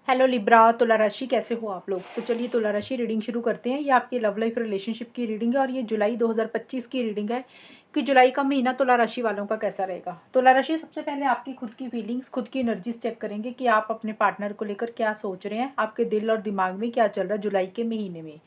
Hello Libra, तुला राशि कैसे हो आप लोग। तो चलिए तुला राशि रीडिंग शुरू करते हैं। ये आपकी लव लाइफ रिलेशनशिप की रीडिंग है और ये जुलाई 2025 की रीडिंग है कि जुलाई का महीना तुला राशि वालों का कैसा रहेगा। तुला राशि सबसे पहले आपकी खुद की फीलिंग्स, खुद की एनर्जीज चेक करेंगे कि आप अपने पार्टनर को लेकर क्या सोच रहे हैं, आपके दिल और दिमाग में क्या चल रहा है जुलाई के महीने में।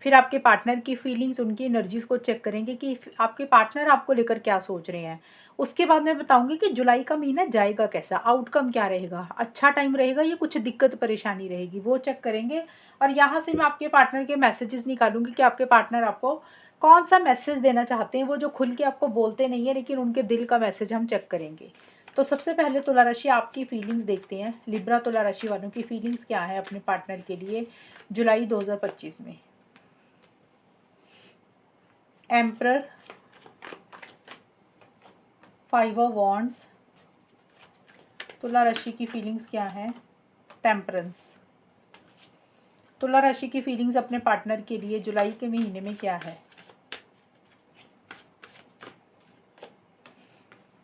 फिर आपके पार्टनर की फीलिंग्स, उनकी एनर्जीज को चेक करेंगे कि आपके पार्टनर आपको लेकर क्या सोच रहे हैं। उसके बाद मैं बताऊंगी कि जुलाई का महीना जाएगा कैसा, आउटकम क्या रहेगा, अच्छा टाइम रहेगा या कुछ दिक्कत परेशानी रहेगी, वो चेक करेंगे। और यहाँ से मैं आपके पार्टनर के मैसेजेस निकालूंगी कि आपके पार्टनर आपको कौन सा मैसेज देना चाहते हैं, वो जो खुल के आपको बोलते नहीं है लेकिन उनके दिल का मैसेज हम चेक करेंगे। तो सबसे पहले तुला राशि आपकी फीलिंग्स देखते हैं। लिब्रा तुला राशि वालों की फीलिंग्स क्या है अपने पार्टनर के लिए जुलाई 2025 में। एम्परर, 5 ऑफ वॉन्ड्स, तुला राशि की फीलिंग्स क्या है। टेम्परेंस, तुला राशि की फीलिंग्स अपने पार्टनर के लिए जुलाई के महीने में क्या है।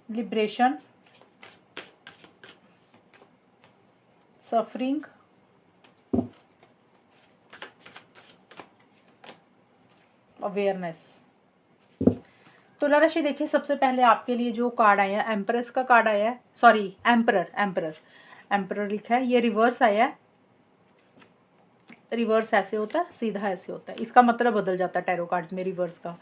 Liberation, suffering, awareness. तुला राशि देखिए, सबसे पहले आपके लिए जो कार्ड आया है, एम्प्रेस का कार्ड आया है, सॉरी एम्परर, एम्परर, एम्परर लिखा है, ये रिवर्स आया है। रिवर्स ऐसे होता है, सीधा ऐसे होता है, इसका मतलब बदल जाता है टैरो कार्ड्स में रिवर्स का।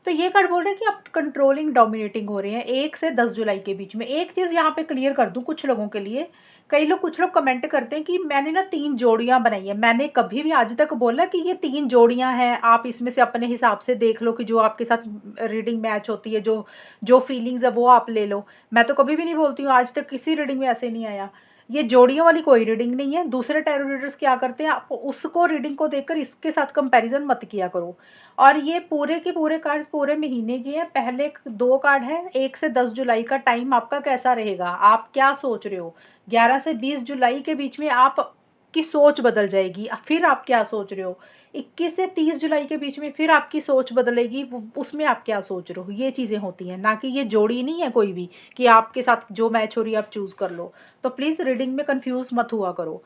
तो ये कार्ड बोल रहे हैं कि आप कंट्रोलिंग डोमिनेटिंग हो रहे हैं 1 से 10 जुलाई के बीच में। एक चीज़ यहाँ पे क्लियर कर दूं कुछ लोगों के लिए, कुछ लोग कमेंट करते हैं कि मैंने ना 3 जोड़ियां बनाई है। मैंने कभी भी आज तक बोला कि ये 3 जोड़ियां हैं, आप इसमें से अपने हिसाब से देख लो कि जो आपके साथ रीडिंग मैच होती है, जो जो फीलिंग्स है वो आप ले लो। मैं तो कभी भी नहीं बोलती हूँ, आज तक किसी रीडिंग में ऐसे नहीं आया। ये जोड़ियों वाली कोई रीडिंग नहीं है। दूसरे टैरो रीडर्स क्या करते हैं, आप उसको रीडिंग को देखकर इसके साथ कंपैरिजन मत किया करो। और ये पूरे के पूरे कार्ड्स पूरे महीने के हैं। पहले 2 कार्ड है 1 से 10 जुलाई का टाइम आपका कैसा रहेगा, आप क्या सोच रहे हो। 11 से 20 जुलाई के बीच में आप की सोच बदल जाएगी, फिर आप क्या सोच रहे हो। 21 से 30 जुलाई के बीच में फिर आपकी सोच बदलेगी, उसमें आप क्या सोच रहे हो। ये चीज़ें होती हैं, ना कि ये जोड़ी नहीं है कोई भी कि आपके साथ जो मैच हो रही है आप चूज़ कर लो। तो प्लीज़ रीडिंग में कंफ्यूज मत हुआ करो।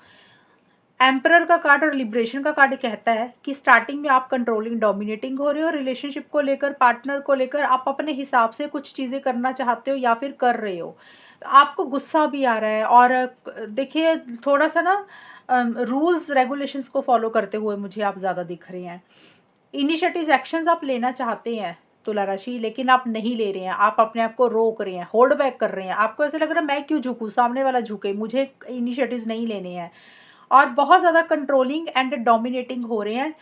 एम्परर का कार्ड और लिबरेशन का कार्ड कहता है कि स्टार्टिंग में आप कंट्रोलिंग डोमिनेटिंग हो रहे हो, रिलेशनशिप को लेकर, पार्टनर को लेकर आप अपने हिसाब से कुछ चीज़ें करना चाहते हो या फिर कर रहे हो। आपको गुस्सा भी आ रहा है और देखिए थोड़ा सा ना रूल्स रेगुलेशंस को फॉलो करते हुए मुझे आप ज़्यादा दिख रहे हैं। इनिशिएटिव एक्शंस आप लेना चाहते हैं तुला राशि, लेकिन आप नहीं ले रहे हैं, आप अपने आप को रोक रहे हैं, होल्ड बैक कर रहे हैं। आपको ऐसा लग रहा है मैं क्यों झुकूं, सामने वाला झुके, मुझे इनिशिएटिव्स नहीं लेने हैं। और बहुत ज़्यादा कंट्रोलिंग एंड डोमिनेटिंग हो रहे हैं।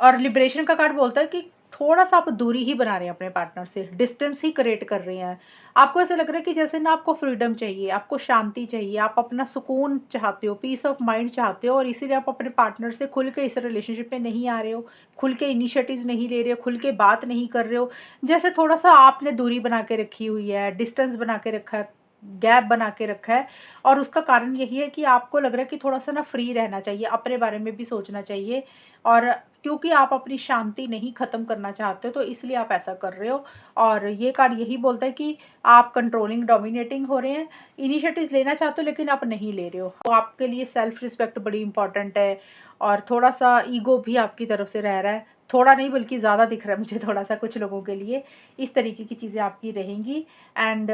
और लिबरेशन का कार्ड बोलता है कि थोड़ा सा आप दूरी ही बना रहे हैं अपने पार्टनर से, डिस्टेंस ही क्रिएट कर रहे हैं। आपको ऐसा लग रहा है कि जैसे ना आपको फ्रीडम चाहिए, आपको शांति चाहिए, आप अपना सुकून चाहते हो, पीस ऑफ माइंड चाहते हो, और इसीलिए आप अपने पार्टनर से खुल के इस रिलेशनशिप में नहीं आ रहे हो, खुल के इनिशिएटिव्स नहीं ले रहे हो, खुल के बात नहीं कर रहे हो। जैसे थोड़ा सा आपने दूरी बना के रखी हुई है, डिस्टेंस बना के रखा है, गैप बना के रखा है। और उसका कारण यही है कि आपको लग रहा है कि थोड़ा सा ना फ्री रहना चाहिए, अपने बारे में भी सोचना चाहिए। और क्योंकि आप अपनी शांति नहीं ख़त्म करना चाहते तो इसलिए आप ऐसा कर रहे हो। और ये कार्ड यही बोलता है कि आप कंट्रोलिंग डोमिनेटिंग हो रहे हैं, इनिशिएटिव्स लेना चाहते हो लेकिन आप नहीं ले रहे हो। तो आपके लिए सेल्फ रिस्पेक्ट बड़ी इंपॉर्टेंट है और थोड़ा सा ईगो भी आपकी तरफ से रह रहा है। थोड़ा नहीं बल्कि ज़्यादा दिख रहा है मुझे थोड़ा सा कुछ लोगों के लिए। इस तरीके की चीज़ें आपकी रहेंगी। एंड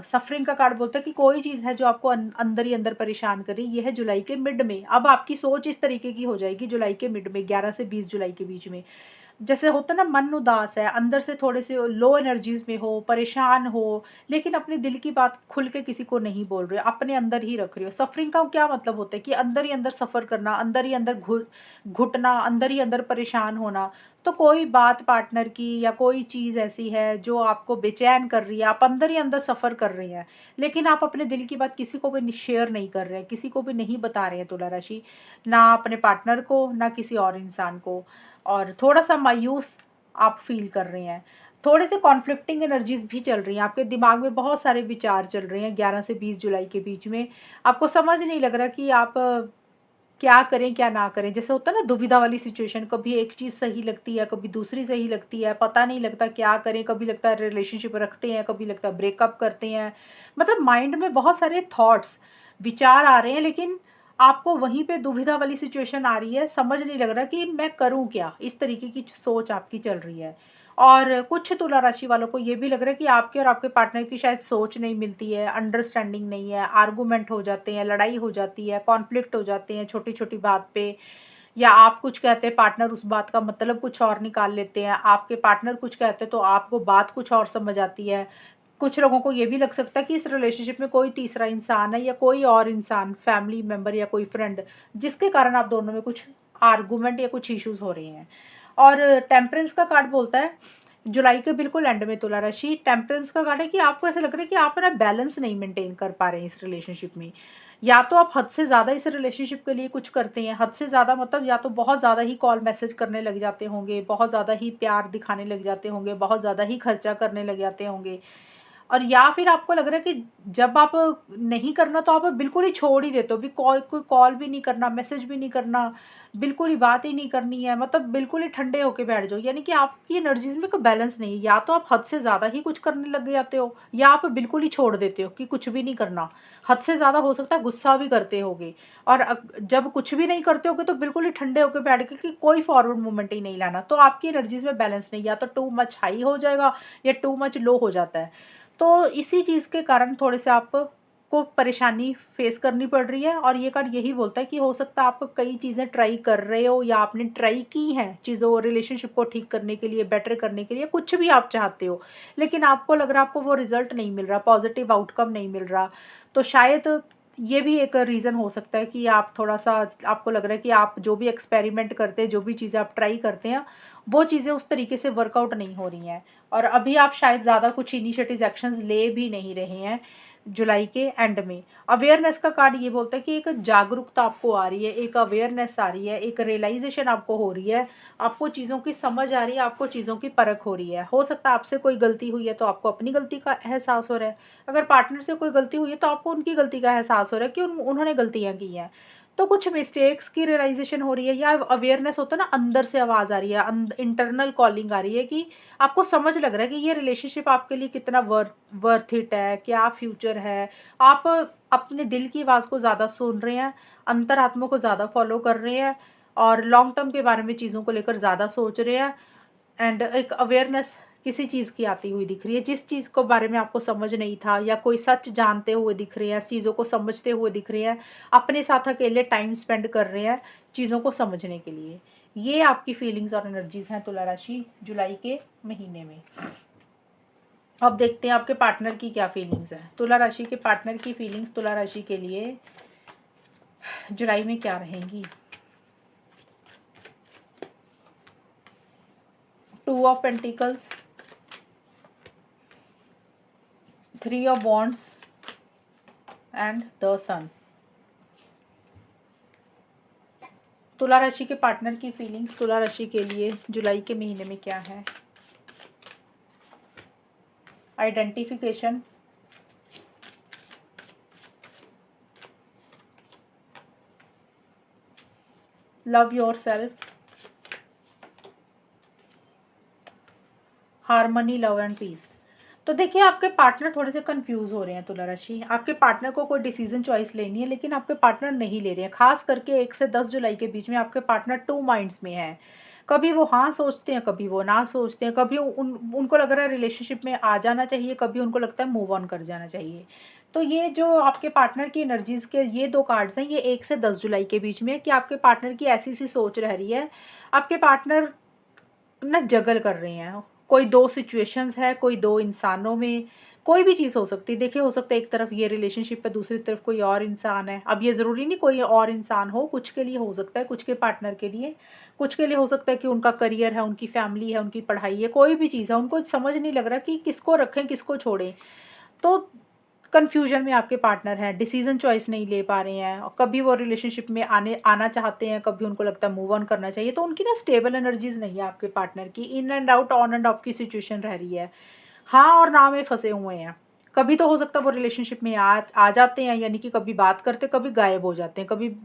सफरिंग का कार्ड बोलता है कि कोई चीज़ है जो आपको अंदर ही अंदर परेशान कर रही है, ये है जुलाई के मिड में। अब आपकी सोच इस तरीके की हो जाएगी जुलाई के मिड में, 11 से 20 जुलाई के बीच में। जैसे होता है ना, मन उदास है, अंदर से थोड़े से लो एनर्जीज में हो, परेशान हो, लेकिन अपने दिल की बात खुल के किसी को नहीं बोल रहे हो, अपने अंदर ही रख रहे हो। सफरिंग का क्या मतलब होता है कि अंदर ही अंदर सफ़र करना, अंदर ही अंदर घुटना, अंदर ही अंदर परेशान होना। तो कोई बात पार्टनर की या कोई चीज़ ऐसी है जो आपको बेचैन कर रही है, आप अंदर ही अंदर सफ़र कर रहे हैं, लेकिन आप अपने दिल की बात किसी को भी शेयर नहीं कर रहे हैं, किसी को भी नहीं बता रहे हैं तुला राशि, ना अपने पार्टनर को ना किसी और इंसान को। और थोड़ा सा मायूस आप फील कर रहे हैं, थोड़े से कॉन्फ्लिक्टिंग एनर्जीज भी चल रही हैं, आपके दिमाग में बहुत सारे विचार चल रहे हैं 11 से 20 जुलाई के बीच में। आपको समझ नहीं लग रहा कि आप क्या करें क्या ना करें। जैसे होता है ना दुविधा वाली सिचुएशन, कभी एक चीज़ सही लगती है, कभी दूसरी सही लगती है, पता नहीं लगता क्या करें। कभी लगता है रिलेशनशिप रखते हैं, कभी लगता है ब्रेकअप करते हैं। मतलब माइंड में बहुत सारे थॉट्स, विचार आ रहे हैं, लेकिन आपको वहीं पे दुविधा वाली सिचुएशन आ रही है, समझ नहीं लग रहा कि मैं करूँ क्या? इस तरीके की सोच आपकी चल रही है। और कुछ तुला राशि वालों को ये भी लग रहा है कि आपके और आपके पार्टनर की शायद सोच नहीं मिलती है, अंडरस्टैंडिंग नहीं है, आर्गुमेंट हो जाते हैं, लड़ाई हो जाती है, कॉन्फ्लिक्ट हो जाते हैं छोटी-छोटी बात पे, या आप कुछ कहते हैं, पार्टनर उस बात का मतलब कुछ और निकाल लेते हैं, आपके पार्टनर कुछ कहते हैं तो आपको बात कुछ और समझ आती है। कुछ लोगों को ये भी लग सकता है कि इस रिलेशनशिप में कोई तीसरा इंसान है, या कोई और इंसान, फैमिली मेंबर या कोई फ्रेंड, जिसके कारण आप दोनों में कुछ आर्गुमेंट या कुछ इश्यूज हो रहे हैं। और टेम्परेंस का कार्ड बोलता है, जुलाई के बिल्कुल एंड में तुला राशि, टेम्परेंस का कार्ड है कि आपको ऐसा लग रहा है कि आप ना बैलेंस नहीं मेंटेन कर पा रहे हैं इस रिलेशनशिप में। या तो आप हद से ज़्यादा इस रिलेशनशिप के लिए कुछ करते हैं, हद से ज़्यादा मतलब या तो बहुत ज़्यादा ही कॉल मैसेज करने लग जाते होंगे, बहुत ज़्यादा ही प्यार दिखाने लग जाते होंगे, बहुत ज़्यादा ही खर्चा करने लग जाते होंगे। और या फिर आपको लग रहा है कि जब आप नहीं करना तो आप बिल्कुल ही छोड़ ही देते हो, भी कॉल, कोई कॉल भी नहीं करना, मैसेज भी नहीं करना, बिल्कुल ही बात ही नहीं करनी है, मतलब बिल्कुल ही ठंडे होके बैठ जाओ। यानी कि आपकी एनर्जीज में कोई बैलेंस नहीं है, या तो आप हद से ज़्यादा ही कुछ करने लग जाते हो, या आप बिल्कुल ही छोड़ देते हो कि कुछ भी नहीं करना। हद से ज़्यादा हो सकता है गुस्सा भी करते होगे, और जब कुछ भी नहीं करते होगे तो बिल्कुल ही ठंडे होके बैठ के कि कोई फॉरवर्ड मूवमेंट ही नहीं लाना। तो आपकी एनर्जीज में बैलेंस नहीं, या तो टू मच हाई हो जाएगा या टू मच लो हो जाता है। तो इसी चीज़ के कारण थोड़े से आपको परेशानी फेस करनी पड़ रही है। और ये कार्ड यही बोलता है कि हो सकता है आप कई चीज़ें ट्राई कर रहे हो, या आपने ट्राई की हैं चीज़ों, रिलेशनशिप को ठीक करने के लिए, बेटर करने के लिए, कुछ भी आप चाहते हो, लेकिन आपको लग रहा है आपको वो रिजल्ट नहीं मिल रहा, पॉजिटिव आउटकम नहीं मिल रहा। तो शायद ये भी एक रीज़न हो सकता है कि आप थोड़ा सा, आपको लग रहा है कि आप जो भी एक्सपेरिमेंट करते हैं, जो भी चीज़ें आप ट्राई करते हैं, वो चीज़ें उस तरीके से वर्कआउट नहीं हो रही हैं। और अभी आप शायद ज़्यादा कुछ इनिशिएटिव एक्शंस ले भी नहीं रहे हैं जुलाई के एंड में। अवेयरनेस का कार्ड ये बोलता है कि एक जागरूकता आपको आ रही है, एक अवेयरनेस आ रही है, एक रियलाइजेशन आपको हो रही है, आपको चीज़ों की समझ आ रही है, आपको चीज़ों की परख हो रही है। हो सकता है आपसे कोई गलती हुई है तो आपको अपनी गलती का एहसास हो रहा है, अगर पार्टनर से कोई गलती हुई है तो आपको उनकी गलती का एहसास हो रहा है कि उन्होंने गलतियाँ की हैं। तो कुछ मिस्टेक्स की रियलाइजेशन हो रही है, या अवेयरनेस होता है ना, अंदर से आवाज़ आ रही है, इंटरनल कॉलिंग आ रही है कि आपको समझ लग रहा है कि ये रिलेशनशिप आपके लिए कितना वर्थ इट है, क्या फ्यूचर है। आप अपने दिल की आवाज़ को ज़्यादा सुन रहे हैं, अंतरात्मा को ज़्यादा फॉलो कर रहे हैं, और लॉन्ग टर्म के बारे में चीज़ों को लेकर ज़्यादा सोच रहे हैं। एंड एक अवेयरनेस किसी चीज़ की आती हुई दिख रही है, जिस चीज़ को बारे में आपको समझ नहीं था, या कोई सच जानते हुए दिख रहे हैं, चीज़ों को समझते हुए दिख रहे हैं, अपने साथ अकेले टाइम स्पेंड कर रहे हैं चीज़ों को समझने के लिए। ये आपकी फीलिंग्स और एनर्जीज हैं तुला राशि जुलाई के महीने में। अब देखते हैं आपके पार्टनर की क्या फीलिंग्स हैं। तुला राशि के पार्टनर की फीलिंग्स तुला राशि के लिए जुलाई में क्या रहेंगी। Two of pentacles, three of wands and the sun. तुला राशि के पार्टनर की फीलिंग्स तुला राशि के लिए जुलाई के महीने में क्या है। Identification, love yourself, harmony, love and peace. तो देखिए आपके पार्टनर थोड़े से कंफ्यूज हो रहे हैं तुला राशि। आपके पार्टनर को कोई डिसीजन चॉइस लेनी है, लेकिन आपके पार्टनर नहीं ले रहे हैं। खास करके 1 से 10 जुलाई के बीच में आपके पार्टनर टू माइंड्स में हैं। कभी वो हाँ सोचते हैं, कभी वो ना सोचते हैं, कभी उनको लग रहा है रिलेशनशिप में आ जाना चाहिए, कभी उनको लगता है मूव ऑन कर जाना चाहिए। तो ये जो आपके पार्टनर की एनर्जीज के ये 2 कार्ड्स हैं, ये 1 से 10 जुलाई के बीच में है कि आपके पार्टनर की ऐसी सी सोच रह रही है। आपके पार्टनर ना जगल कर रहे हैं, कोई 2 सिचुएशंस है, कोई 2 इंसानों में कोई भी चीज़ हो सकती है। देखिए हो सकता है एक तरफ ये रिलेशनशिप है, दूसरी तरफ कोई और इंसान है। अब ये ज़रूरी नहीं कोई और इंसान हो, कुछ के लिए हो सकता है, कुछ के पार्टनर के लिए, कुछ के लिए हो सकता है कि उनका करियर है, उनकी फैमिली है, उनकी पढ़ाई है, कोई भी चीज़ है, उनको समझ नहीं लग रहा कि किसको रखें, किसको छोड़ें। तो कन्फ्यूजन में आपके पार्टनर हैं, डिसीजन चॉइस नहीं ले पा रहे हैं, और कभी वो रिलेशनशिप में आना चाहते हैं, कभी उनको लगता है मूव ऑन करना चाहिए। तो उनकी ना स्टेबल एनर्जीज नहीं है आपके पार्टनर की, in and out, on end of की सिचुएशन रह रही है, हाँ और ना में फंसे हुए हैं। कभी तो हो सकता है वो रिलेशनशिप में आ जाते हैं, यानी कि कभी बात करते, कभी गायब हो जाते हैं, कभी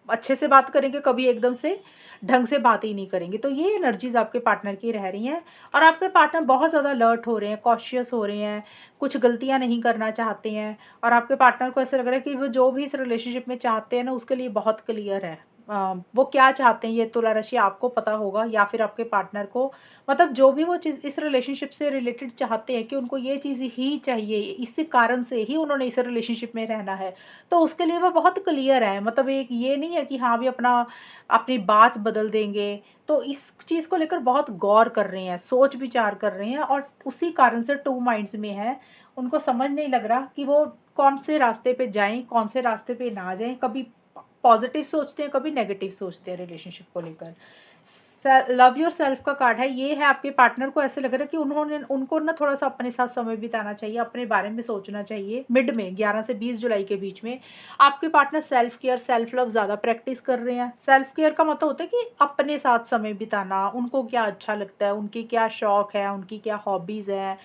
अच्छे से बात करेंगे, कभी एकदम से ढंग से बात ही नहीं करेंगे। तो ये एनर्जीज़ आपके पार्टनर की रह रही हैं और आपके पार्टनर बहुत ज़्यादा अलर्ट हो रहे हैं, कॉशियस हो रहे हैं, कुछ गलतियाँ नहीं करना चाहते हैं और आपके पार्टनर को ऐसा लग रहा है कि वो जो भी इस रिलेशनशिप में चाहते हैं ना, उसके लिए बहुत क्लियर है। वो क्या चाहते हैं ये तुला राशि आपको पता होगा या फिर आपके पार्टनर को, मतलब जो भी वो चीज़ इस रिलेशनशिप से रिलेटेड चाहते हैं कि उनको ये चीज़ ही चाहिए, इसी कारण से ही उन्होंने इस रिलेशनशिप में रहना है, तो उसके लिए वो बहुत क्लियर है। मतलब एक ये नहीं है कि हाँ, अभी अपनी बात बदल देंगे। तो इस चीज़ को लेकर बहुत गौर कर रहे हैं, सोच-विचार कर रहे हैं और उसी कारण से टू माइंड्स में हैं। उनको समझ नहीं लग रहा कि वो कौन से रास्ते पे जाएँ, कौन से रास्ते पे ना जाएँ। कभी पॉज़िटिव सोचते हैं, कभी नेगेटिव सोचते हैं रिलेशनशिप को लेकर। लव योरसेल्फ का कार्ड है, ये है आपके पार्टनर को ऐसे लग रहा है कि उनको ना थोड़ा-सा अपने साथ समय बिताना चाहिए, अपने बारे में सोचना चाहिए। मिड में 11 से 20 जुलाई के बीच में आपके partner self care, self love ज़्यादा प्रैक्टिस कर रहे हैं। सेल्फ केयर का मतलब होता है कि अपने साथ समय बिताना, उनको क्या अच्छा लगता है, उनके क्या शौक है, उनकी क्या हॉबीज़ हैं,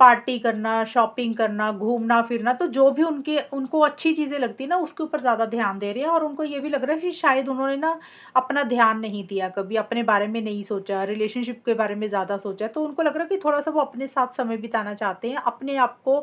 पार्टी करना, शॉपिंग करना, घूमना-फिरना, तो जो भी उनको अच्छी चीज़ें लगती हैं ना, उसके ऊपर ज़्यादा ध्यान दे रहे हैं और उनको ये भी लग रहा है कि शायद उन्होंने ना अपना ध्यान नहीं दिया कभी, अपने बारे में नहीं सोचा, रिलेशनशिप के बारे में ज़्यादा सोचा। तो उनको लग रहा है कि थोड़ा-सा वो अपने साथ समय बिताना चाहते हैं, अपने आप को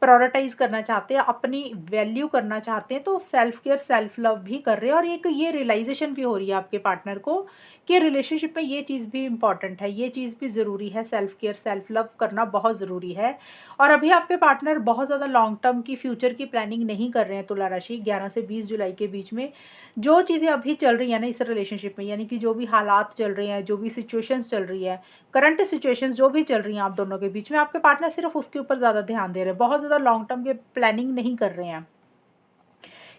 प्रायोरिटाइज़ करना चाहते हैं, अपनी वैल्यू करना चाहते हैं, तो सेल्फ केयर, सेल्फ लव भी कर रहे हैं और एक ये रियलाइज़ेशन भी हो रही है आपके पार्टनर को कि रिलेशनशिप में ये चीज़ भी इम्पॉर्टेंट है, ये चीज़ भी ज़रूरी है, सेल्फ केयर, सेल्फ लव करना बहुत ज़रूरी है। और अभी आपके पार्टनर बहुत ज़्यादा लॉन्ग टर्म की फ्यूचर की प्लानिंग नहीं कर रहे हैं तुला राशि 11 से 20 जुलाई के बीच में। जो चीज़ें अभी चल रही हैं ना इस रिलेशनशिप में, यानी कि जो भी हालात चल रहे हैं, जो भी सिचुएशंस चल रही है, करंट सिचुएशंस जो भी चल रही हैं आप दोनों के बीच में, आपके पार्टनर सिर्फ़ उसके ऊपर ज़्यादा ध्यान दे रहे हैं। बहुत ज़्यादा लॉन्ग टर्म की प्लानिंग नहीं कर रहे हैं।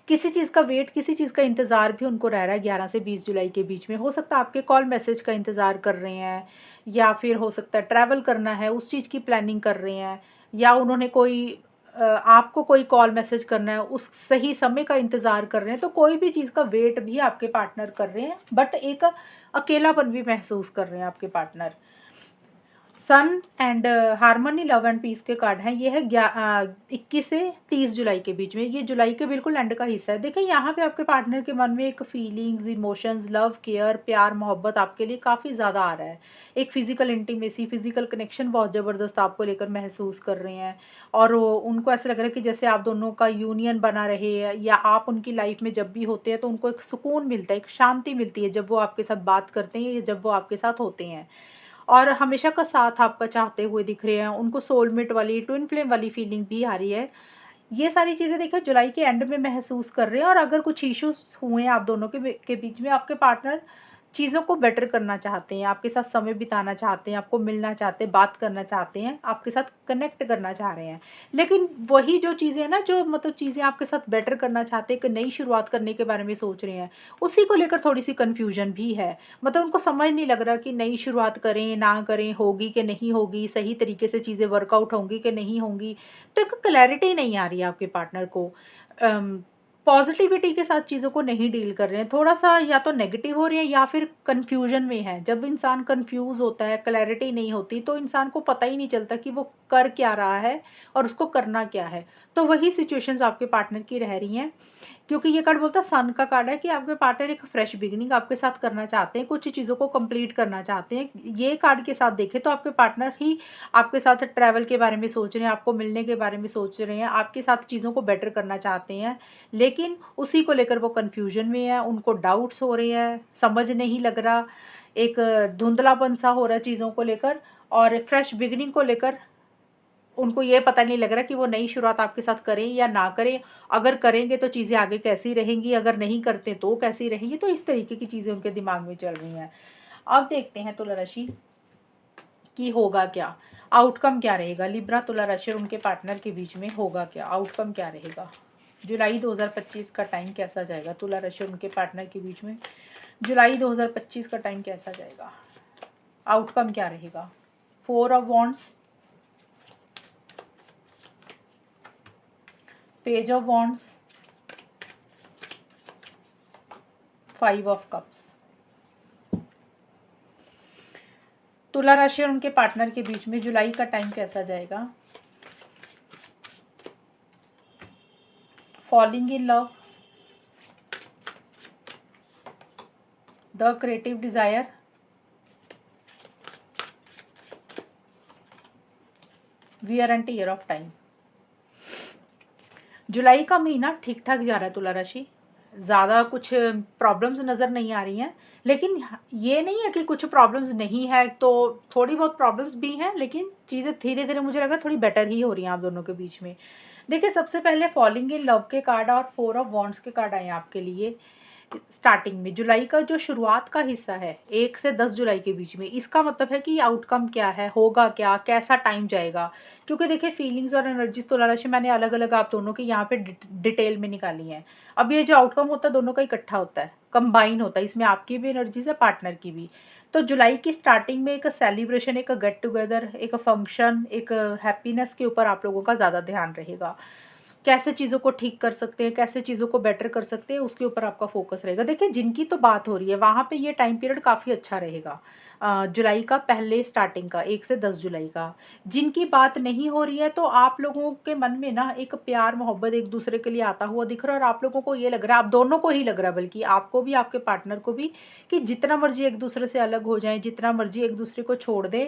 किसी चीज़ का वेट, किसी चीज़ का इंतज़ार भी उनको रह रहा है 11 से 20 जुलाई के बीच में। हो सकता है आपके कॉल मैसेज का इंतज़ार कर रहे हैं या फिर हो सकता है ट्रैवल करना है, उस चीज़ की प्लानिंग कर रहे हैं या उन्होंने आपको कोई कॉल मैसेज करना है, उस सही समय का इंतज़ार कर रहे हैं। तो कोई भी चीज़ का वेट भी आपके पार्टनर कर रहे हैं, बट एक अकेलापन भी महसूस कर रहे हैं आपके partner. Sun and harmony love and peace के कार्ड हैं। ये है 21 से 30 जुलाई के बीच में। ये जुलाई के बिल्कुल एंड का हिस्सा है। देखिए यहाँ पे आपके पार्टनर के मन में एक फीलिंग्स, इमोशंस, लव, केयर, प्यार, मोहब्बत आपके लिए काफ़ी ज़्यादा आ रहा है। एक फिजिकल इंटीमेसी, फिजिकल कनेक्शन बहुत ज़बरदस्त आपको लेकर महसूस कर रहे हैं और उनको ऐसा लग रहा है कि जैसे आप दोनों का यूनियन बना रहे है या आप उनकी लाइफ में जब भी होते हैं तो उनको एक सुकून मिलता है, एक शांति मिलती है जब वो आपके साथ बात करते हैं या जब वो आपके साथ होते हैं। और हमेशा का साथ आपका चाहते हुए दिख रहे हैं, उनको सोलमेट वाली, ट्विन फ्लेम वाली फीलिंग भी आ रही है। ये सारी चीज़ें देखिए जुलाई के एंड में महसूस कर रहे हैं और अगर कुछ इश्यूज़ हुए हैं आप दोनों के बीच में, आपके पार्टनर चीज़ों को बेटर करना चाहते हैं, आपके साथ समय बिताना चाहते हैं, आपको मिलना चाहते हैं, बात करना चाहते हैं, आपके साथ कनेक्ट करना चाह रहे हैं। लेकिन वही जो चीज़ें हैं ना, जो मतलब चीज़ें आपके साथ बेटर करना चाहते हैं, एक नई शुरुआत करने के बारे में सोच रहे हैं, उसी को लेकर थोड़ी-सी कन्फ्यूजन भी है। मतलब उनको समझ नहीं लग रहा कि नई शुरुआत करें, ना करें, होगी कि नहीं होगी, सही तरीके से चीज़ें वर्कआउट होंगी कि नहीं होंगी। तो एक क्लैरिटी नहीं आ रही है आपके पार्टनर को। अम, पॉज़िटिविटी के साथ चीज़ों को नहीं डील कर रहे हैं, थोड़ा-सा या तो नेगेटिव हो रही है या फिर कन्फ्यूजन में है। जब इंसान कन्फ्यूज़ होता है, क्लैरिटी नहीं होती, तो इंसान को पता ही नहीं चलता कि वो कर क्या रहा है और उसको करना क्या है। तो वही सिचुएशंस आपके पार्टनर की रह रही हैं। क्योंकि ये कार्ड बोलता है, सन का कार्ड है कि आपके पार्टनर एक फ्रेश बिगिनिंग आपके साथ करना चाहते हैं, कुछ चीज़ों को कंप्लीट करना चाहते हैं। ये कार्ड के साथ देखें तो आपके पार्टनर ही आपके साथ ट्रैवल के बारे में सोच रहे हैं, आपको मिलने के बारे में सोच रहे हैं, आपके साथ चीज़ों को बेटर करना चाहते हैं। लेकिन उसी को लेकर वो कन्फ्यूजन में है, उनको डाउट्स हो रहे हैं, समझ नहीं लग रहा, एक धुंधलापन सा हो रहा है चीज़ों को लेकर और फ्रेश बिगिनिंग को लेकर उनको ये पता नहीं लग रहा कि वो नई शुरुआत आपके साथ करें या ना करें। अगर करेंगे तो चीज़ें आगे कैसी रहेंगी, अगर नहीं करते तो कैसी रहेंगी, तो इस तरीके की चीज़ें उनके दिमाग में चल रही हैं। अब देखते हैं तुला राशि कि होगा क्या? आउटकम क्या रहेगा? लिब्रा, तुला राशि और उनके पार्टनर के बीच में होगा क्या? आउटकम क्या रहेगा? जुलाई 2025 का टाइम कैसा जाएगा? तुला राशि और उनके पार्टनर के बीच में जुलाई 2025 का टाइम कैसा जाएगा? आउटकम क्या रहेगा? 4 of wands, page of wands, 5 of cups. तुला राशि और उनके पार्टनर के बीच में जुलाई का टाइम कैसा जाएगा? Falling in love, the creative desire, wear and tear of time. जुलाई का महीना ठीक ठाक जा रहा है तुला राशि, ज़्यादा कुछ प्रॉब्लम्स नज़र नहीं आ रही हैं, लेकिन ये नहीं है कि कुछ प्रॉब्लम्स नहीं है, तो थोड़ी बहुत प्रॉब्लम्स भी हैं, लेकिन चीज़ें धीरे धीरे मुझे लगा थोड़ी बेटर ही हो रही हैं आप दोनों के बीच में। देखिए, सबसे पहले फॉलिंग इन लव के कार्ड और 4 ऑफ वॉन्ड्स के कार्ड आए हैं आपके लिए स्टार्टिंग में। जुलाई का जो शुरुआत का हिस्सा है 1 से 10 जुलाई के बीच में, इसका मतलब है कि आउटकम क्या है, होगा क्या, कैसा टाइम जाएगा। क्योंकि देखिए, फीलिंग्स और एनर्जीज तुला राशि मैंने अलग अलग आप दोनों की यहाँ पे डिटेल में निकाली है। अब ये जो आउटकम होता है दोनों का इकट्ठा होता है, कंबाइन होता है, इसमें आपकी भी एनर्जीज है, पार्टनर की भी। तो जुलाई की स्टार्टिंग में एक सेलिब्रेशन, एक गेट टुगेदर, एक फंक्शन, एक हैप्पीनेस के ऊपर आप लोगों का ज़्यादा ध्यान रहेगा। कैसे चीज़ों को ठीक कर सकते हैं, कैसे चीज़ों को बेटर कर सकते हैं, उसके ऊपर आपका फोकस रहेगा। देखिए, जिनकी तो बात हो रही है वहाँ पे ये टाइम पीरियड काफ़ी अच्छा रहेगा, जुलाई का पहले स्टार्टिंग का 1 से 10 जुलाई का। जिनकी बात नहीं हो रही है, तो आप लोगों के मन में ना एक प्यार मोहब्बत एक दूसरे के लिए आता हुआ दिख रहा है, और आप लोगों को ये लग रहा है, आप दोनों को ही लग रहा है, बल्कि आपको भी आपके पार्टनर को भी, कि जितना मर्जी एक दूसरे से अलग हो जाएं, जितना मर्जी एक दूसरे को छोड़ दें।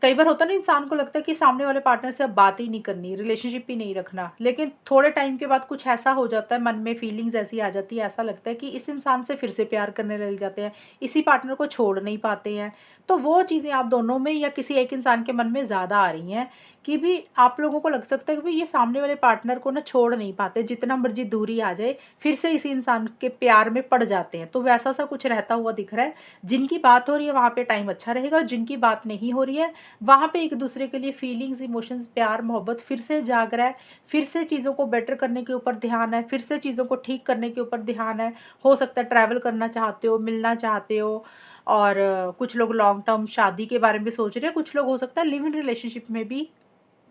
कई बार होता है ना, इंसान को लगता है कि सामने वाले पार्टनर से अब बात ही नहीं करनी, रिलेशनशिप ही नहीं रखना, लेकिन थोड़े टाइम के बाद कुछ ऐसा हो जाता है, मन में फीलिंग्स ऐसी आ जाती है, ऐसा लगता है कि इस इंसान से फिर से प्यार करने लग जाते हैं, इसी पार्टनर को छोड़ नहीं पाते हैं। तो वो चीज़ें आप दोनों में या किसी एक इंसान के मन में ज़्यादा आ रही हैं, कि भी आप लोगों को लग सकता है कि भाई ये सामने वाले पार्टनर को ना छोड़ नहीं पाते, जितना मर्जी दूरी आ जाए फिर से इसी इंसान के प्यार में पड़ जाते हैं। तो वैसा सा कुछ रहता हुआ दिख रहा है। जिनकी बात हो रही है वहाँ पे टाइम अच्छा रहेगा, और जिनकी बात नहीं हो रही है वहाँ पे एक दूसरे के लिए फीलिंग्स, इमोशंस, प्यार मोहब्बत फिर से जाग रहा है, फिर से चीज़ों को बेटर करने के ऊपर ध्यान है, फिर से चीज़ों को ठीक करने के ऊपर ध्यान है। हो सकता है ट्रैवल करना चाहते हो, मिलना चाहते हो, और कुछ लोग लॉन्ग टर्म शादी के बारे में सोच रहे हैं, कुछ लोग हो सकता है लिव इन रिलेशनशिप में भी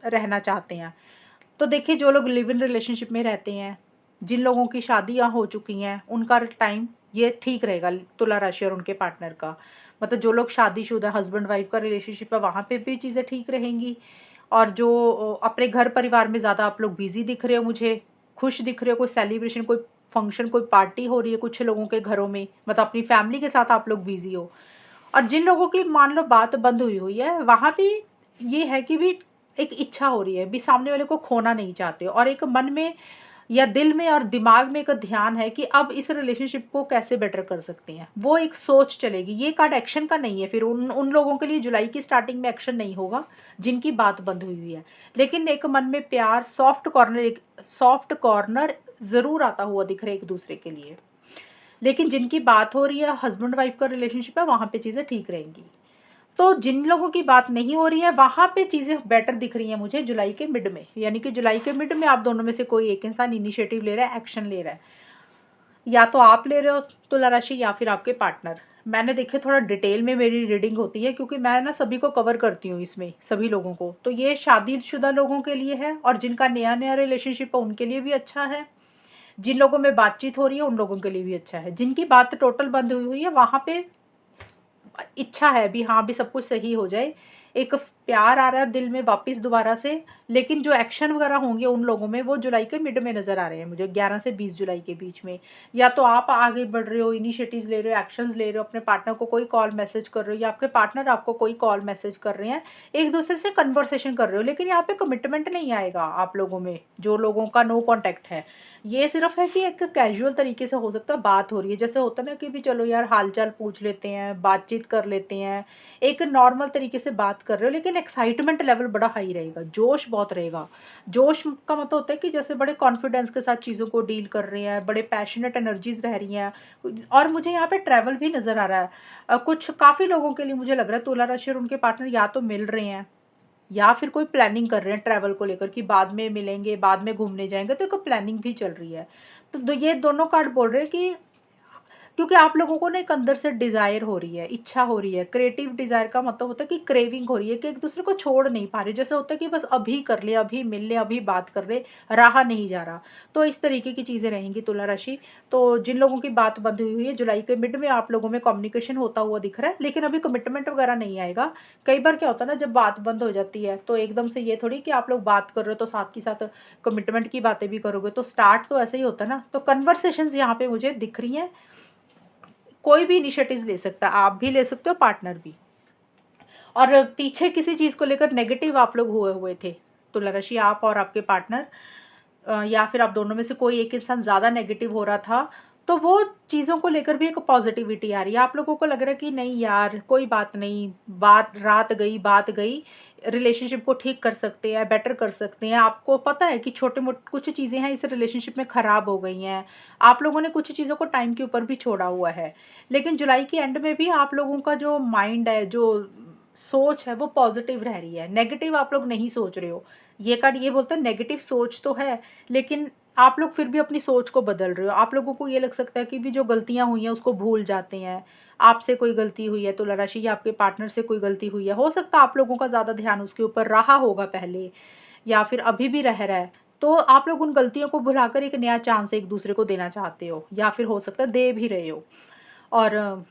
रहना चाहते हैं। तो देखिए, जो लोग लिव इन रिलेशनशिप में रहते हैं, जिन लोगों की शादियाँ हो चुकी हैं, उनका टाइम ये ठीक रहेगा तुला राशि और उनके पार्टनर का। मतलब जो लोग शादीशुदा, हस्बैंड वाइफ का रिलेशनशिप है, वहाँ पे भी चीज़ें ठीक रहेंगी। और जो अपने घर परिवार में ज़्यादा आप लोग बिज़ी दिख रहे हो मुझे, खुश दिख रहे हो, कोई सेलिब्रेशन, कोई फंक्शन, कोई पार्टी हो रही है कुछ लोगों के घरों में, मतलब अपनी फैमिली के साथ आप लोग बिज़ी हो। और जिन लोगों की मान लो बात बंद हुई हुई है, वहाँ भी ये है कि भी एक इच्छा हो रही है, भी सामने वाले को खोना नहीं चाहते हो, और एक मन में या दिल में और दिमाग में एक ध्यान है कि अब इस रिलेशनशिप को कैसे बेटर कर सकते हैं, वो एक सोच चलेगी। ये कार्ड एक्शन का नहीं है, फिर उन उन लोगों के लिए जुलाई की स्टार्टिंग में एक्शन नहीं होगा जिनकी बात बंद हुई हुई है, लेकिन एक मन में प्यार, सॉफ्ट कॉर्नर ज़रूर आता हुआ दिख रहा है एक दूसरे के लिए। लेकिन जिनकी बात हो रही है, हस्बैंड वाइफ का रिलेशनशिप है, वहाँ पे चीज़ें ठीक रहेंगी। तो जिन लोगों की बात नहीं हो रही है, वहाँ पे चीज़ें बेटर दिख रही हैं मुझे जुलाई के मिड में, यानी कि जुलाई के मिड में आप दोनों में से कोई एक इंसान इनिशिएटिव ले रहा है, एक्शन ले रहा है। या तो आप ले रहे हो तुला राशि, या फिर आपके पार्टनर। मैंने देखे थोड़ा डिटेल में मेरी रीडिंग होती है, क्योंकि मैं ना सभी को कवर करती हूँ इसमें, सभी लोगों को। तो ये शादीशुदा लोगों के लिए है, और जिनका नया-नया रिलेशनशिप है उनके लिए भी अच्छा है। जिन लोगों में बातचीत हो रही है उन लोगों के लिए भी अच्छा है। जिनकी बात टोटल बंद हुई हुई है, वहाँ पे इच्छा है भी, हाँ भी सब कुछ सही हो जाए। एक प्यार आ रहा है दिल में वापस दोबारा से, लेकिन जो एक्शन वगैरह होंगे उन लोगों में, वो जुलाई के मिड में नज़र आ रहे हैं मुझे, 11 से 20 जुलाई के बीच में। या तो आप आगे बढ़ रहे हो, इनिशिएटिव्स ले रहे हो, एक्शंस ले रहे हो, अपने पार्टनर को कोई कॉल मैसेज कर रहे हो, या आपके पार्टनर आपको कोई कॉल मैसेज कर रहे हैं, एक दूसरे से कन्वर्सेशन कर रहे हो, लेकिन यहाँ पे कमिटमेंट नहीं आएगा आप लोगों में, जो लोगों का नो कॉन्टैक्ट है। ये सिर्फ है कि एक कैजुअल तरीके से हो सकता है बात हो रही है, जैसे होता है ना कि भी चलो यार हालचाल पूछ लेते हैं, बातचीत कर लेते हैं, एक नॉर्मल तरीके से बात कर रहे हो, लेकिन एक्साइटमेंट लेवल बड़ा हाई रहेगा, जोश बहुत रहेगा। जोश का मतलब होता है कि जैसे बड़े कॉन्फिडेंस के साथ चीज़ों को डील कर रहे हैं, बड़े पैशनेट एनर्जीज रह रही हैं। और मुझे यहाँ पे ट्रैवल भी नज़र आ रहा है। कुछ काफ़ी लोगों के लिए मुझे लग रहा है तुला राशि और उनके पार्टनर या तो मिल रहे हैं, या फिर कोई प्लानिंग कर रहे हैं ट्रैवल को लेकर, कि बाद में मिलेंगे, बाद में घूमने जाएंगे, तो एक प्लानिंग भी चल रही है। तो ये दोनों कार्ड बोल रहे हैं कि क्योंकि आप लोगों को ना एक अंदर से डिज़ायर हो रही है, इच्छा हो रही है। क्रिएटिव डिज़ायर का मतलब होता है कि क्रेविंग हो रही है, कि एक दूसरे को छोड़ नहीं पा रहे, जैसे होता है कि बस अभी कर ले, अभी मिल ले, अभी बात कर ले, रहा नहीं जा रहा। तो इस तरीके की चीज़ें रहेंगी तुला राशि। तो जिन लोगों की बात बंद हुई हुई है, जुलाई के मिड में आप लोगों में कम्युनिकेशन होता हुआ दिख रहा है, लेकिन अभी कमिटमेंट वगैरह नहीं आएगा। कई बार क्या होता है ना, जब बात बंद हो जाती है तो एकदम से ये थोड़ी कि आप लोग बात कर रहे हो तो साथ के साथ कमिटमेंट की बातें भी करोगे, तो स्टार्ट तो ऐसे ही होता है ना। तो कन्वर्सेशंस यहाँ पे मुझे दिख रही हैं, कोई भी इनिशिएटिव्स ले सकता है, आप भी ले सकते हो, पार्टनर भी। और पीछे किसी चीज़ को लेकर नेगेटिव आप लोग हुए हुए थे, तुला राशि, आप और आपके पार्टनर, या फिर आप दोनों में से कोई एक इंसान ज़्यादा नेगेटिव हो रहा था, तो वो चीज़ों को लेकर भी एक पॉजिटिविटी आ रही है। आप लोगों को लग रहा है कि नहीं यार, कोई बात नहीं, बात गई, रिलेशनशिप को ठीक कर सकते हैं, बेटर कर सकते हैं। आपको पता है कि छोटे-मोटे कुछ चीज़ें हैं इस रिलेशनशिप में ख़राब हो गई हैं। आप लोगों ने कुछ चीज़ों को टाइम के ऊपर भी छोड़ा हुआ है। लेकिन जुलाई के एंड में भी आप लोगों का जो माइंड है, जो सोच है, वो पॉजिटिव रह रही है, नेगेटिव आप लोग नहीं सोच रहे हो। ये कार्ड ये बोलता है नेगेटिव सोच तो है, लेकिन आप लोग फिर भी अपनी सोच को बदल रहे हो। आप लोगों को ये लग सकता है कि भी जो गलतियाँ हुई हैं उसको भूल जाते हैं। आपसे कोई गलती हुई है तुला राशि, या आपके पार्टनर से कोई गलती हुई है, हो सकता है आप लोगों का ज़्यादा ध्यान उसके ऊपर रहा होगा पहले, या फिर अभी भी रह रहा है। तो आप लोग उन गलतियों को भुलाकर एक नया चांस एक दूसरे को देना चाहते हो, या फिर हो सकता है दे भी रहे हो। और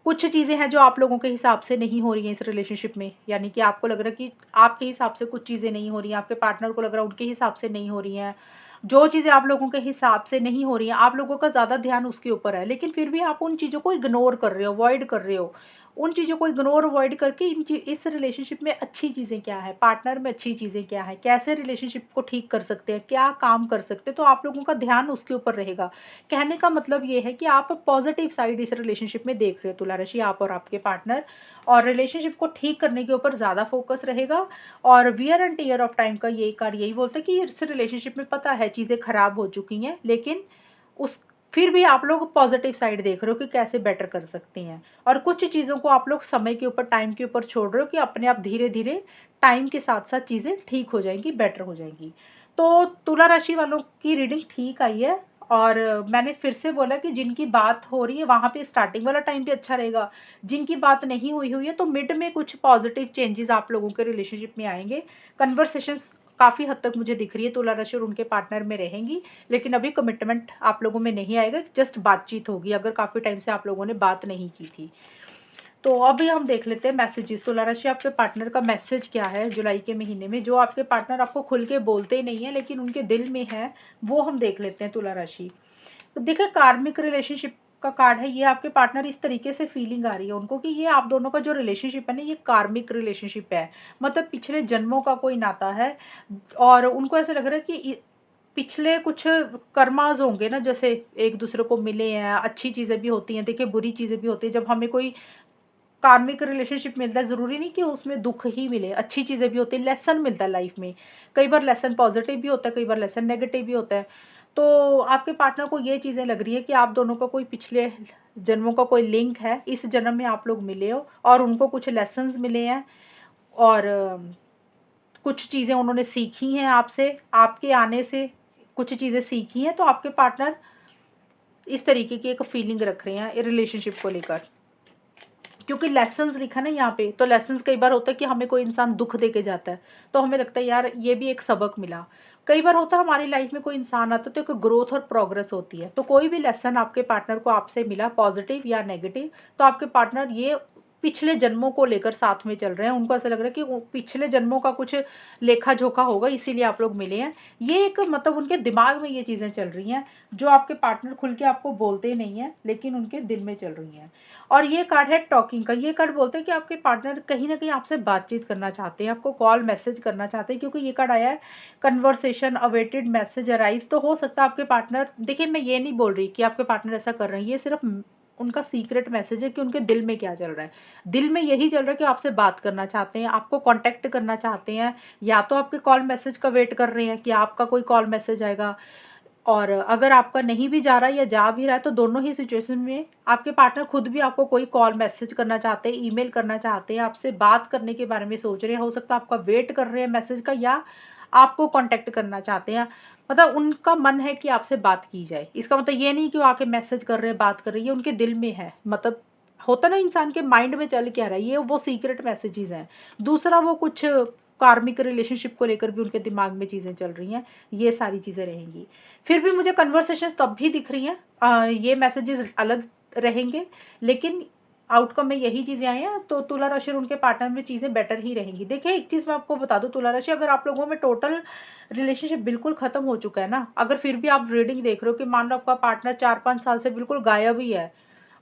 कुछ चीज़ें हैं जो आप लोगों के हिसाब से नहीं हो रही हैं इस रिलेशनशिप में, यानी कि आपको लग रहा है कि आपके हिसाब से कुछ चीज़ें नहीं हो रही हैं, आपके पार्टनर को लग रहा है उनके हिसाब से नहीं हो रही हैं। जो चीज़ें आप लोगों के हिसाब से नहीं हो रही हैं, आप लोगों का ज़्यादा ध्यान उसके ऊपर है, लेकिन फिर भी आप उन चीज़ों को इग्नोर कर रहे हो, अवॉइड कर रहे हो। उन चीज़ों को इग्नोर अवॉइड करके इस रिलेशनशिप में अच्छी चीज़ें क्या है, पार्टनर में अच्छी चीज़ें क्या है, कैसे रिलेशनशिप को ठीक कर सकते हैं, क्या काम कर सकते हैं, तो आप लोगों का ध्यान उसके ऊपर रहेगा। कहने का मतलब ये है कि आप पॉजिटिव साइड इस रिलेशनशिप में देख रहे हो तुला राशि, आप और आपके पार्टनर, और रिलेशनशिप को ठीक करने के ऊपर ज़्यादा फोकस रहेगा। और wear and tear of time का ये कार्ड यही बोलता है कि इस रिलेशनशिप में पता है चीज़ें खराब हो चुकी हैं, लेकिन उस फिर भी आप लोग पॉजिटिव साइड देख रहे हो कि कैसे बेटर कर सकते हैं। और कुछ चीज़ों को आप लोग समय के ऊपर, टाइम के ऊपर छोड़ रहे हो कि अपने आप धीरे धीरे टाइम के साथ साथ चीज़ें ठीक हो जाएंगी, बेटर हो जाएंगी। तो तुला राशि वालों की रीडिंग ठीक आई है। और मैंने फिर से बोला कि जिनकी बात हो रही है वहाँ पे स्टार्टिंग वाला टाइम भी अच्छा रहेगा। जिनकी बात नहीं हुई हुई है तो मिड में कुछ पॉजिटिव चेंजेस आप लोगों के रिलेशनशिप में आएंगे। कन्वर्सेशंस काफ़ी हद तक मुझे दिख रही है तुला राशि और उनके पार्टनर में रहेंगी, लेकिन अभी कमिटमेंट आप लोगों में नहीं आएगा, जस्ट बातचीत होगी, अगर काफ़ी टाइम से आप लोगों ने बात नहीं की थी। तो अभी हम देख लेते हैं मैसेजेस। तुला राशि, आपके पार्टनर का मैसेज क्या है जुलाई के महीने में, जो आपके पार्टनर आपको खुल के बोलते ही नहीं है लेकिन उनके दिल में है, वो हम देख लेते हैं तुला राशि। तो देखिए, कार्मिक रिलेशनशिप का कार्ड है ये। आपके पार्टनर इस तरीके से फीलिंग आ रही है उनको कि ये आप दोनों का जो रिलेशनशिप है ना, ये कार्मिक रिलेशनशिप है, मतलब पिछले जन्मों का कोई नाता है। और उनको ऐसा लग रहा है कि पिछले कुछ कर्माज होंगे ना, जैसे एक दूसरे को मिले हैं, अच्छी चीज़ें भी होती हैं, देखिए बुरी चीज़ें भी होती हैं। जब हमें कोई कार्मिक रिलेशनशिप मिलता है, ज़रूरी नहीं कि उसमें दुःख ही मिले, अच्छी चीज़ें भी होती हैं, लेसन मिलता है लाइफ में। कई बार लेसन पॉज़िटिव भी होता है, कई बार लेसन नेगेटिव भी होता है। तो आपके पार्टनर को ये चीज़ें लग रही है कि आप दोनों का कोई पिछले जन्मों का कोई लिंक है, इस जन्म में आप लोग मिले हो और उनको कुछ लेसन्स मिले हैं। और कुछ चीज़ें उन्होंने सीखी हैं आपसे, आपके आने से कुछ चीज़ें सीखी हैं, तो आपके पार्टनर इस तरीके की एक फीलिंग रख रहे हैं रिलेशनशिप को लेकर। क्योंकि लेसन्स लिखा ना यहाँ पे, तो लेसन्स कई बार होता है कि हमें कोई इंसान दुःख दे के जाता है, तो हमें लगता है यार ये भी एक सबक मिला। कई बार होता है हमारी लाइफ में कोई इंसान आता है तो एक ग्रोथ और प्रोग्रेस होती है। तो कोई भी लेसन आपके पार्टनर को आपसे मिला, पॉजिटिव या नेगेटिव, तो आपके पार्टनर ये पिछले जन्मों को लेकर साथ में चल रहे हैं। उनको ऐसा लग रहा है कि वो पिछले जन्मों का कुछ लेखा-जोखा होगा, इसीलिए आप लोग मिले हैं। ये एक मतलब उनके दिमाग में ये चीज़ें चल रही हैं, जो आपके पार्टनर खुल के आपको बोलते नहीं हैं, लेकिन उनके दिल में चल रही हैं। और ये कार्ड है टॉकिंग का। ये कार्ड बोलते हैं कि आपके पार्टनर कहीं न कहीं आपसे बातचीत करना चाहते हैं, आपको कॉल मैसेज करना चाहते हैं, क्योंकि ये कार्ड आया है कन्वर्सेशन अवेटेड मैसेज अराइव्स। तो हो सकता है आपके पार्टनर, देखिए मैं ये नहीं बोल रही कि आपके पार्टनर ऐसा कर रहे हैं, ये सिर्फ उनका सीक्रेट मैसेज है कि उनके दिल में क्या चल रहा है। दिल में यही चल रहा है कि आपसे बात करना चाहते हैं, आपको कॉन्टैक्ट करना चाहते हैं, या तो आपके कॉल मैसेज का वेट कर रहे हैं कि आपका कोई कॉल मैसेज आएगा। और अगर आपका नहीं भी जा रहा है या जा भी रहा है, तो दोनों ही सिचुएशन में आपके पार्टनर खुद भी आपको कोई कॉल मैसेज करना चाहते हैं, ईमेल करना चाहते हैं, आपसे बात करने के बारे में सोच रहे हैं। हो सकता है आपका वेट कर रहे हैं मैसेज का, या आपको कांटेक्ट करना चाहते हैं। मतलब उनका मन है कि आपसे बात की जाए। इसका मतलब ये नहीं कि वो आके मैसेज कर रहे हैं, बात कर रही है, उनके दिल में है। मतलब होता ना इंसान के माइंड में चल क्या रहा है, ये वो सीक्रेट मैसेजेस हैं। दूसरा, वो कुछ कार्मिक रिलेशनशिप को लेकर भी उनके दिमाग में चीज़ें चल रही हैं, ये सारी चीज़ें रहेंगी। फिर भी मुझे कन्वर्सेशंस तब भी दिख रही हैं, ये मैसेजेस अलग रहेंगे, लेकिन आउटकम में यही चीज़ें आई हैं। तो तुला राशि और उनके पार्टनर में चीज़ें बेटर ही रहेंगी। देखिए, एक चीज़ मैं आपको बता दूँ तुला राशि, अगर आप लोगों में टोटल रिलेशनशिप बिल्कुल ख़त्म हो चुका है ना, अगर फिर भी आप रीडिंग देख रहे हो कि मान लो आपका पार्टनर 4-5 साल से बिल्कुल गायब ही है,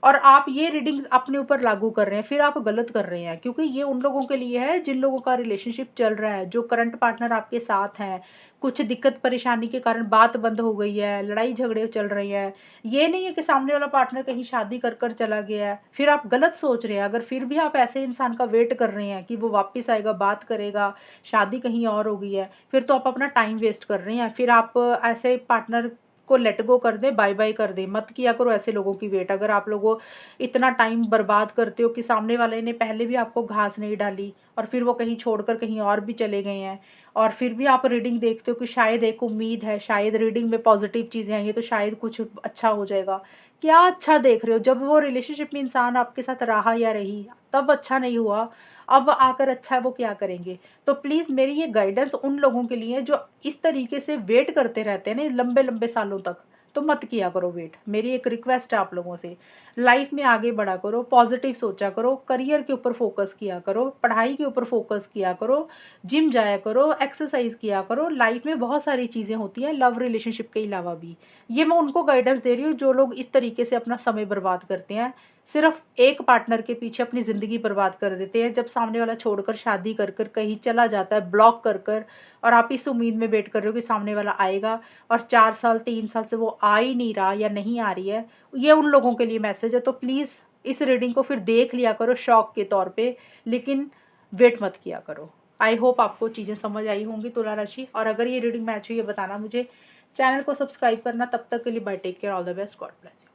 और आप ये रीडिंग अपने ऊपर लागू कर रहे हैं, फिर आप गलत कर रहे हैं, क्योंकि ये उन लोगों के लिए है जिन लोगों का रिलेशनशिप चल रहा है, जो करंट पार्टनर आपके साथ हैं, कुछ दिक्कत परेशानी के कारण बात बंद हो गई है, लड़ाई झगड़े चल रही है। ये नहीं है कि सामने वाला पार्टनर कहीं शादी कर चला गया है, फिर आप गलत सोच रहे हैं। अगर फिर भी आप ऐसे इंसान का वेट कर रहे हैं कि वो वापस आएगा, बात करेगा, शादी कहीं और हो गई है, फिर तो आप अपना टाइम वेस्ट कर रहे हैं। फिर आप ऐसे पार्टनर को लेट गो कर दे, बाय बाय कर दे, मत किया करो ऐसे लोगों की वेट। अगर आप लोगों इतना टाइम बर्बाद करते हो कि सामने वाले ने पहले भी आपको घास नहीं डाली और फिर वो कहीं छोड़कर कहीं और भी चले गए हैं, और फिर भी आप रीडिंग देखते हो कि शायद एक उम्मीद है, शायद रीडिंग में पॉजिटिव चीज़ें आई हैं, तो शायद कुछ अच्छा हो जाएगा। क्या अच्छा देख रहे हो? जब वो रिलेशनशिप में इंसान आपके साथ रहा या रही तब अच्छा नहीं हुआ, अब आकर अच्छा वो क्या करेंगे? तो प्लीज़ मेरी ये गाइडेंस उन लोगों के लिए है जो इस तरीके से वेट करते रहते हैं ना लंबे-लंबे सालों तक, तो मत किया करो वेट। मेरी एक रिक्वेस्ट है आप लोगों से, लाइफ में आगे बढ़ा करो, पॉजिटिव सोचा करो, करियर के ऊपर फोकस किया करो, पढ़ाई के ऊपर फोकस किया करो, जिम जाया करो, एक्सरसाइज किया करो। लाइफ में बहुत सारी चीज़ें होती हैं लव रिलेशनशिप के अलावा भी। ये मैं उनको गाइडेंस दे रही हूँ जो लोग इस तरीके से अपना समय बर्बाद करते हैं, सिर्फ एक पार्टनर के पीछे अपनी ज़िंदगी बर्बाद कर देते हैं। जब सामने वाला छोड़कर शादी कर कहीं चला जाता है ब्लॉक कर और आप इस उम्मीद में वेट कर रहे हो कि सामने वाला आएगा, और 4 साल 3 साल से वो आ ही नहीं रहा या नहीं आ रही है, ये उन लोगों के लिए मैसेज है। तो प्लीज़ इस रीडिंग को फिर देख लिया करो शौक के तौर पे, लेकिन वेट मत किया करो। आई होप आपको चीज़ें समझ आई होंगी तुला राशि, और अगर ये रीडिंग मैच हुई है बताना मुझे। चैनल को सब्सक्राइब करना। तब तक के लिए bye, take care, all the best, God bless you.